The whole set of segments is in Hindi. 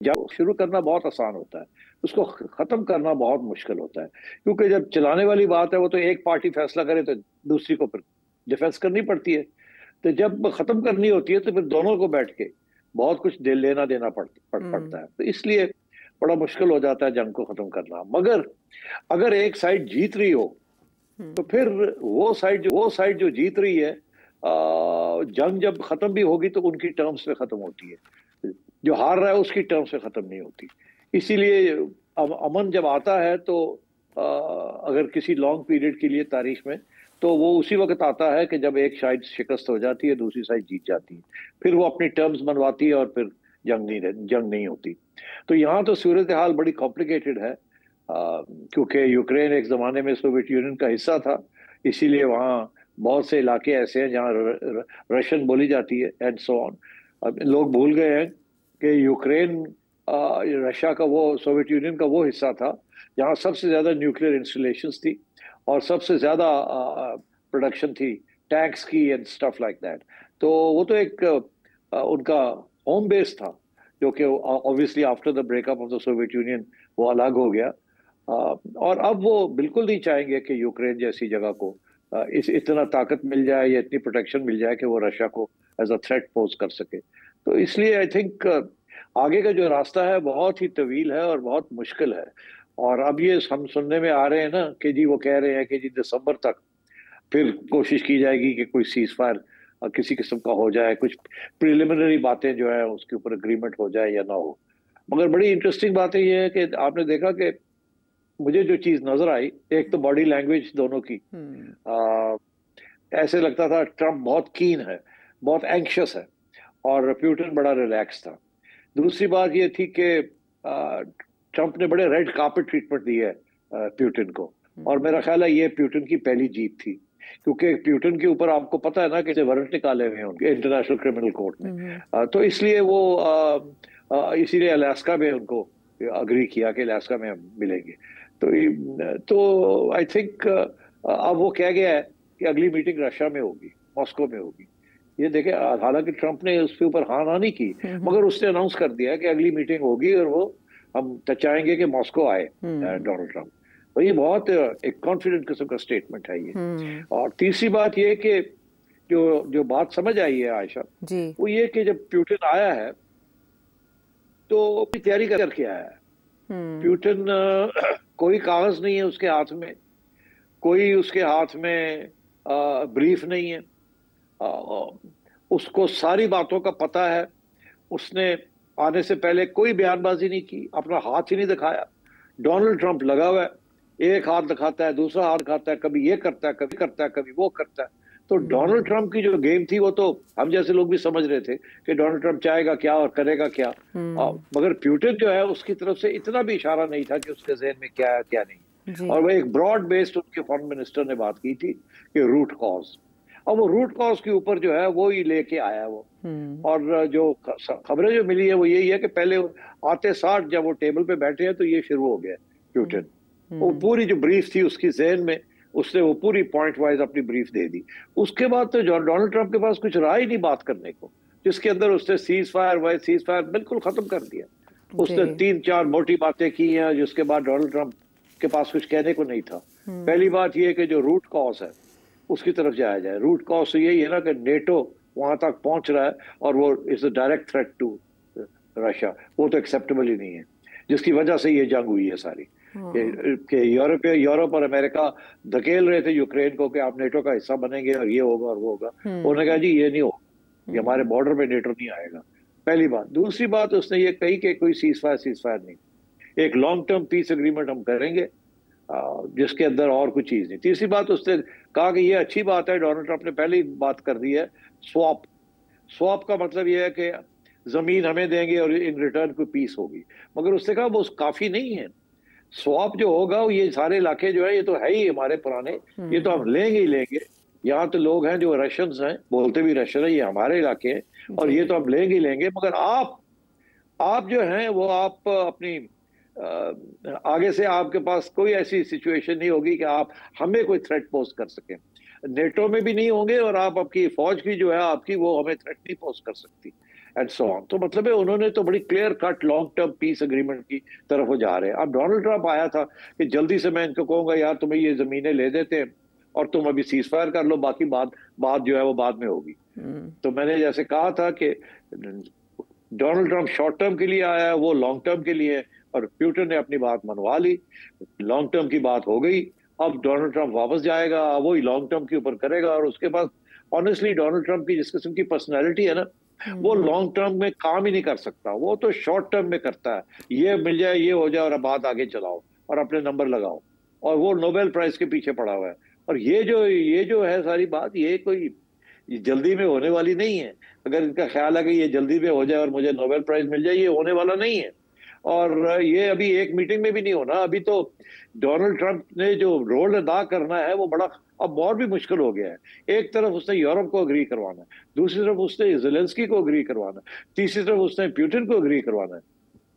जब शुरू करना बहुत आसान होता है, उसको खत्म करना बहुत मुश्किल होता है, क्योंकि जब चलाने वाली बात है वो तो एक पार्टी फैसला करे तो दूसरी को फिर डिफेंस करनी पड़ती है। तो जब खत्म करनी होती है तो फिर दोनों को बैठ के बहुत कुछ दे लेना देना पड़ता हम्म। है। तो इसलिए बड़ा मुश्किल हो जाता है जंग को खत्म करना। मगर अगर एक साइड जीत रही हो तो हम्म। फिर वो साइड जो जीत रही है, जंग जब खत्म भी होगी तो उनकी टर्म्स पे खत्म होती है, जो हार रहा है उसकी टर्म्स पे खत्म नहीं होती। इसीलिए अमन जब आता है तो अगर किसी लॉन्ग पीरियड के लिए तारीख में, तो वो उसी वक्त आता है कि जब एक साइड शिकस्त हो जाती है, दूसरी साइड जीत जाती है, फिर वो अपनी टर्म्स बनवाती है और फिर जंग नहीं होती। तो यहाँ तो सूरत हाल बड़ी कॉम्प्लिकेटेड है, क्योंकि यूक्रेन एक जमाने में सोवियत यूनियन का हिस्सा था, इसीलिए वहाँ बहुत से इलाके ऐसे हैं जहाँ रशियन बोली जाती है एंड सो ऑन। अब लोग भूल गए हैं कि यूक्रेन रशिया का वो सोवियत यूनियन का वो हिस्सा था जहाँ सबसे ज्यादा न्यूक्लियर इंस्टॉलेशंस थी और सबसे ज्यादा प्रोडक्शन थी टैंक्स की एंड स्टफ लाइक दैट। तो वो तो एक उनका होम बेस था, जो कि obviously after the breakup of the Soviet union वो अलग हो गया। और अब वो बिल्कुल नहीं चाहेंगे कि यूक्रेन जैसी जगह को इस इतना ताकत मिल जाए या इतनी प्रोटेक्शन मिल जाए कि वो रशिया को एज अ थ्रेट पोज कर सके। तो इसलिए आई थिंक आगे का जो रास्ता है बहुत ही तवील है और बहुत मुश्किल है। और अब ये हम सुनने में आ रहे हैं ना कि जी वो कह रहे हैं कि जी दिसंबर तक फिर कोशिश की जाएगी कि कोई सीज फायर किसी किस्म का हो जाए, कुछ प्रिलिमिनरी बातें जो है उसके ऊपर एग्रीमेंट हो जाए या ना हो। मगर बड़ी इंटरेस्टिंग बात ये है कि आपने देखा कि मुझे जो चीज नजर आई, एक तो बॉडी लैंग्वेज दोनों की, हम्म। आ, ऐसे लगता था ट्रम्प बहुत कीन है, बहुत एंक्शस है, और प्यूटन बड़ा रिलैक्स था। दूसरी बात ये थी कि ट्रम्प ने बड़े रेड कार्पेट ट्रीटमेंट दी है प्यूटन को, और हम्म। मेरा ख्याल है ये प्यूटन की पहली जीत थी, क्योंकि प्यूटन के ऊपर आपको पता है ना कि वारंट निकाले हुए हैं उनके इंटरनेशनल क्रिमिनल कोर्ट में। हम्म। तो इसलिए वो इसीलिए अलास्का में उनको अग्री किया कि अलास्का में हम मिलेंगे। तो आई थिंक अब वो कह गया है कि अगली मीटिंग रशिया में होगी, मॉस्को में होगी। ये देखे, हालांकि ट्रंप ने उसके ऊपर हाँ ना नहीं की, हम्म। मगर उसने अनाउंस कर दिया है कि अगली मीटिंग होगी और वो हम चाहेंगे कि मॉस्को आए हम्म। Donald Trump. तो ये बहुत एक कॉन्फिडेंट किस्म का स्टेटमेंट है ये। हम्म। और तीसरी बात ये कि जो जो बात समझ आई है आयशा, जी। वो ये कि जब प्यूटन आया है तो अपनी तैयारी करके आया है। हम्म। प्यूटन कोई कागज नहीं है उसके हाथ में, कोई उसके हाथ में ब्रीफ नहीं है। उसको सारी बातों का पता है। उसने आने से पहले कोई बयानबाजी नहीं की, अपना हाथ ही नहीं दिखाया। डोनाल्ड ट्रंप लगा हुआ है, एक हाथ दिखाता है, दूसरा हाथ दिखाता है, कभी ये करता है, कभी करता है, कभी वो करता है। तो डोनाल्ड हम्म। ट्रंप की जो गेम थी वो तो हम जैसे लोग भी समझ रहे थे कि डोनाल्ड ट्रंप चाहेगा क्या और करेगा क्या। हम्म। मगर प्यूटन जो है उसकी तरफ से इतना भी इशारा नहीं था कि उसके जहन में क्या है क्या नहीं। जी। और वो एक ब्रॉड बेस्ड उनके फॉरेन मिनिस्टर ने बात की थी कि रूट कॉज, और वो रूट कॉज के ऊपर जो है वो ही लेके आया वो। हम्म। और जो खबरें जो मिली है वो यही है कि पहले आते साथ जब वो टेबल पे बैठे हैं तो ये शुरू हो गया हम्म। प्यूटन। वो हम्म। पूरी जो ब्रीफ थी उसकी जहन में, उसने वो पूरी पॉइंट वाइज अपनी ब्रीफ दे दी। उसके बाद तो डोनाल्ड ट्रंप के पास कुछ रहा ही नहीं बात करने को, जिसके अंदर उसने सीज फायर बिल्कुल खत्म कर दिया। जी। उसने तीन चार मोटी बातें की हैं जिसके बाद डोनाल्ड ट्रंप के पास कुछ कहने को नहीं था। हम्म। पहली बात यह कि जो रूट कॉज है उसकी तरफ जाया जाए। रूट कॉज तो यही है ना कि नेटो वहां तक पहुंच रहा है और वो is a direct threat to Russia, वो तो एक्सेप्टेबल ही नहीं है, जिसकी वजह से ये जंग हुई है सारी। हाँ। कि यूरोप और अमेरिका धकेल रहे थे यूक्रेन को कि आप नेटो का हिस्सा बनेंगे और ये होगा और वो होगा। उन्होंने कहा हम्म। जी ये नहीं होगा, ये हमारे हम्म। बॉर्डर पे नेटो नहीं आएगा। पहली बात। दूसरी बात उसने ये कही कि कोई सीज फायर नहीं, एक लॉन्ग टर्म पीस एग्रीमेंट हम करेंगे, जिसके अंदर और कुछ चीज नहीं। तीसरी बात उसने कहा कि ये अच्छी बात है, डोनाल्ड ट्रंप ने पहले ही बात कर दी है, स्वॉप। स्वॉप का मतलब ये है कि जमीन हमें देंगे और इन रिटर्न कोई पीस होगी। मगर उसने कहा वो काफी नहीं है। स्वॉप जो होगा वो ये सारे इलाके जो है ये तो है ही हमारे पुराने, ये तो हम हम्म। लेंगे ही लेंगे। यहाँ तो लोग हैं जो रशियंस हैं, बोलते भी रशियन है, ये हमारे इलाके हैं और जी। ये तो हम लेंगे ही लेंगे। मगर आप जो हैं वो आप अपनी आगे से आपके पास कोई ऐसी सिचुएशन नहीं होगी कि आप हमें कोई थ्रेट पोज कर सकें। नेटो में भी नहीं होंगे और आप आपकी फौज की जो है आपकी वो हमें थ्रेट नहीं पोज कर सकती। And so on. तो मतलब है उन्होंने तो बड़ी clear cut long term piece agreement की तरफ वो जा रहे हैं। अब डोनाल्ड ट्रंप आया था कि जल्दी से मैं इनको कहूंगा यार तुम्हें ये जमीनें ले देते हैं और तुम अभी सीज फायर कर लो, बाकी बात जो है वो बाद में होगी। तो मैंने जैसे कहा था कि डोनाल्ड ट्रंप शॉर्ट टर्म के लिए आया है, वो लॉन्ग टर्म के लिए है, और प्यूटन ने अपनी बात मनवा ली, लॉन्ग टर्म की बात हो गई। अब डोनाल्ड ट्रंप वापस जाएगा, वही लॉन्ग टर्म के ऊपर करेगा। और उसके बाद ऑनेस्टली डोनाल्ड ट्रंप की जिस किस्म की पर्सनैलिटी है ना, वो लॉन्ग टर्म में काम ही नहीं कर सकता, वो तो शॉर्ट टर्म में करता है। ये मिल जाए, ये हो जाए, और बात आगे चलाओ और अपने नंबर लगाओ। और वो नोबेल प्राइज के पीछे पड़ा हुआ है। और ये जो है सारी बात, ये कोई जल्दी में होने वाली नहीं है। अगर इनका ख्याल है कि ये जल्दी में हो जाए और मुझे नोबेल प्राइज मिल जाए, ये होने वाला नहीं है। और ये अभी एक मीटिंग में भी नहीं होना। अभी तो डोनाल्ड ट्रंप ने जो रोल अदा करना है वो बड़ा अब और भी मुश्किल हो गया है। एक तरफ उसने यूरोप को अग्री करवाना है, दूसरी तरफ उसने ज़ेलेंस्की को अग्री करवाना है, तीसरी तरफ उसने पुतिन को अग्री करवाना है।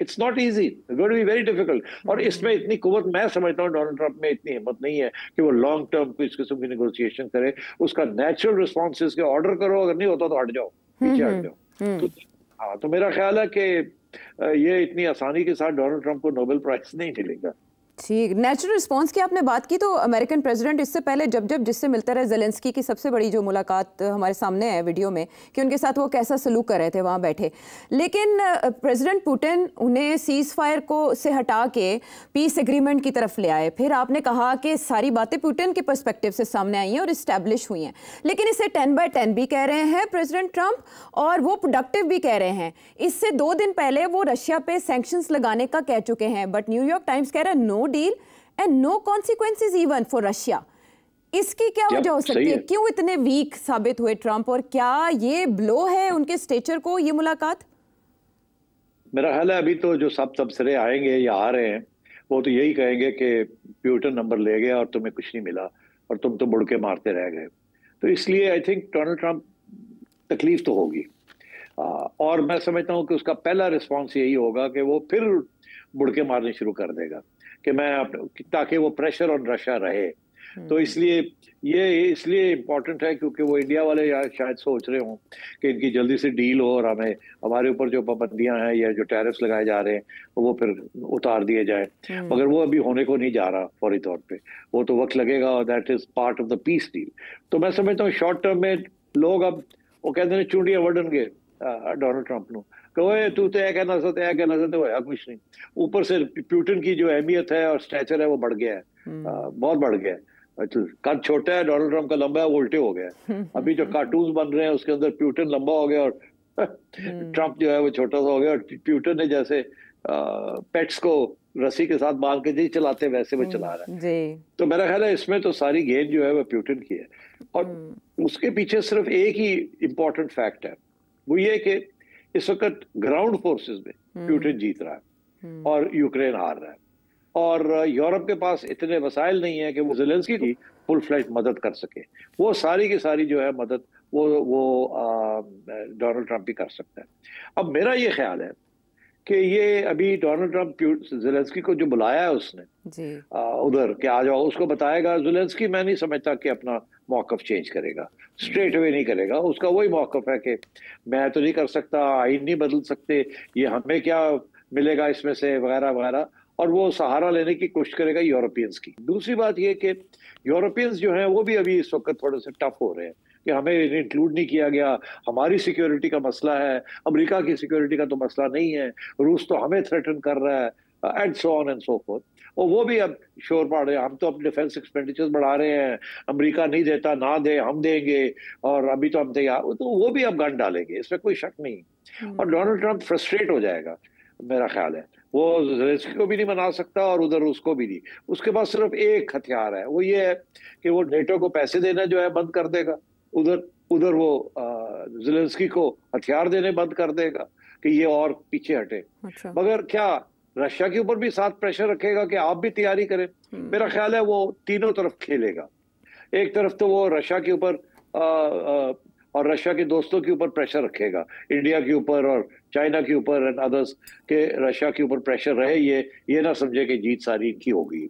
It's not easy, it's going to be very difficult. और इसमें इतनी कुव्वत, मैं समझता हूँ डोनाल्ड ट्रंप में इतनी हिम्मत नहीं है कि वो लॉन्ग टर्म को इस किस्म की नेगोशिएशन करे। उसका नेचुरल रिस्पॉन्स इसके ऑर्डर करो, अगर नहीं होता तो हट जाओ, पीछे हट जाओ। तो हाँ, तो मेरा ख्याल है कि ये इतनी आसानी के साथ डोनाल्ड ट्रंप को नोबेल प्राइज नहीं मिलेगा। ठीक, नेचुरल रिस्पांस की आपने बात की, तो अमेरिकन प्रेसिडेंट इससे पहले जब जिससे मिलते रहे, ज़ेलेंस्की की सबसे बड़ी जो मुलाकात हमारे सामने है वीडियो में कि उनके साथ वो कैसा सलूक कर रहे थे वहाँ बैठे। लेकिन प्रेसिडेंट पुतिन उन्हें सीज़ फायर को से हटा के पीस एग्रीमेंट की तरफ ले आए। फिर आपने कहा कि सारी बातें पुतिन के पर्सपेक्टिव से सामने आई हैं और इस्टेब्लिश हुई हैं, लेकिन इसे 10/10 भी कह रहे हैं प्रेसिडेंट ट्रंप, और वो प्रोडक्टिव भी कह रहे हैं। इससे 2 दिन पहले वो रशिया पे सैंक्शंस लगाने का कह चुके हैं, बट न्यूयॉर्क टाइम्स कह रहा है no deal and no consequences even for Russia. इसकी क्या वजह हो सकती है? क्यों इतने वीक साबित हुए ट्रंप, और क्या ये ब्लो है उनके स्टेचर को, ये मुलाकात? मेरा ख्याल है अभी तो जो सब तबसरे आएंगे या आ रहे हैं, वो तो यही कहेंगे कि प्यूटन नंबर ले गया और तुम्हें कुछ नहीं मिला और तुम तो बुड़के मारते रह गए। तो इसलिए आई थिंक डोनाल्ड ट्रंप तकलीफ तो होगी। और मैं समझता हूँ कि उसका पहला रिस्पॉन्स यही होगा कि वो फिर बुड़के मारने शुरू कर देगा कि ताकि वो प्रेशर ऑन रशिया रहे। तो इसलिए ये इम्पोर्टेंट है, क्योंकि वो इंडिया वाले शायद सोच रहे हों कि इनकी जल्दी से डील हो और हमारे ऊपर जो पाबंदियां हैं या जो टैरिफ्स लगाए जा रहे हैं वो फिर उतार दिए जाए। मगर वो अभी होने को नहीं जा रहा फौरी तौर पे, वो तो वक्त लगेगा, और that is part of the peace deal. तो मैं समझता हूँ शॉर्ट टर्म में लोग अब वो कहते हैं चूंडियां वढ़नगे डोनाल्ड ट्रंप नो, कहो तू तो कहना तो होया कुछ नहीं। ऊपर से पुतिन की जो अहमियत है और स्टैचर है वो बढ़ गया है, बहुत बढ़ गया है। कद छोटा है डोनाल्ड ट्रंप का, लंबा है, वो उल्टे हो गया। अभी जो कार्टून बन रहे हैं उसके अंदर पुतिन लंबा हो गया और ट्रंप जो है वो छोटा सा हो गया। और पुतिन ने जैसे पेट्स को रस्सी के साथ बांध के नहीं चलाते, वैसे वो चला रहा है। तो मेरा ख्याल है इसमें तो सारी गेंद जो है वो पुतिन की है। और उसके पीछे सिर्फ एक ही इम्पोर्टेंट फैक्ट है, वो ये कि इस वक्त ग्राउंड फोर्सेस में पुतिन जीत रहा है और यूक्रेन हार रहा है। और यूरोप के पास इतने वसाइल नहीं है कि वो ज़ेलेंस्की की फुल फ्लैश मदद कर सके। वो सारी की सारी जो है मदद वो डोनाल्ड ट्रंप ही कर सकता है। अब मेरा ये ख्याल है कि ये अभी डोनाल्ड ट्रंप ज़ेलेंस्की को जो बुलाया है उसने उधर के आ जाओ, उसको बताएगा। ज़ेलेंस्की मैं नहीं समझता कि अपना मौक़िफ़ चेंज करेगा, स्ट्रेट अवे नहीं करेगा। उसका वही मौक़िफ़ है कि मैं तो नहीं कर सकता, आइन नहीं बदल सकते, ये हमें क्या मिलेगा इसमें से, वगैरह वगैरह। और वो सहारा लेने की कोशिश करेगा यूरोपियंस की। दूसरी बात ये कि यूरोपियंस जो हैं वो भी अभी इस वक्त थोड़े से टफ हो रहे हैं कि हमें इंक्लूड नहीं किया गया, हमारी सिक्योरिटी का मसला है, अमेरिका की सिक्योरिटी का तो मसला नहीं है, रूस तो हमें थ्रेटन कर रहा है, and so on and so fourth. और वो भी अब शोर पाड़ रहे हैं, हम तो अपने डिफेंस एक्सपेंडिचर बढ़ा रहे हैं, अमेरिका नहीं देता, ना दे हम देंगे, और अभी तो हम तैयार। तो वो भी अब गन डालेंगे, इसमें कोई शक नहीं। और डोनाल्ड ट्रंप फ्रस्ट्रेट हो जाएगा, मेरा ख्याल है। वो ज़ेलेंस्की को भी नहीं मना सकता और उधर उसको भी नहीं। उसके पास सिर्फ एक हथियार है, वो ये है कि वो नेटो को पैसे देना जो है बंद कर देगा, उधर वो ज़ेलेंस्की को हथियार देने बंद कर देगा कि ये और पीछे हटे। अच्छा। मगर क्या रशिया के ऊपर भी साथ प्रेशर रखेगा कि आप भी तैयारी करें? मेरा ख्याल है वो तीनों तरफ खेलेगा। एक तरफ तो वो रशिया के ऊपर और रशिया के दोस्तों के ऊपर प्रेशर रखेगा, इंडिया के ऊपर और चाइना के ऊपर एंड अदर्स, के रशिया के ऊपर प्रेशर रहे, ये ना समझे कि जीत सारी इनकी होगी।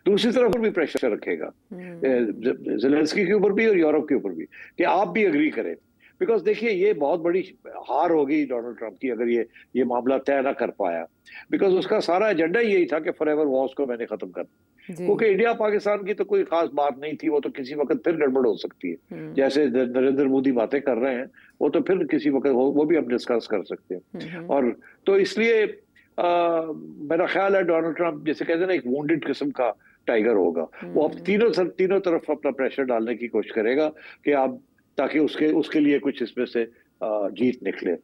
दूसरी तरफ भी प्रेशर रखेगा ज़ेलेंस्की के ऊपर भी और यूरोप के ऊपर भी कि आप भी एग्री करें। बिकॉज देखिए ये बहुत बड़ी हार होगी डोनाल्ड ट्रंप की अगर ये मामला तय ना कर पाया, बिकॉज उसका सारा एजेंडा यही था कि फॉरएवर वॉर्स को मैंने खत्म कर, क्योंकि इंडिया पाकिस्तान की तो कोई खास बात नहीं थी, वो तो किसी वक्त फिर गड़बड़ हो सकती है, जैसे नरेंद्र मोदी बातें कर रहे हैं वो तो फिर किसी वक्त वो भी हम डिस्कस कर सकते हैं। और तो इसलिए मेरा ख्याल है डोनाल्ड ट्रंप जैसे कहते हैं ना एक वुंडेड किस्म का टाइगर होगा, वो अब तीनों तरफ अपना प्रेशर डालने की कोशिश करेगा कि आप ताकि उसके लिए कुछ इसमें से जीत निकले।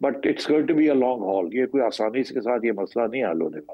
But it's going to be a long haul, ये कोई आसानी के साथ ये मसला नहीं हल होने वाला।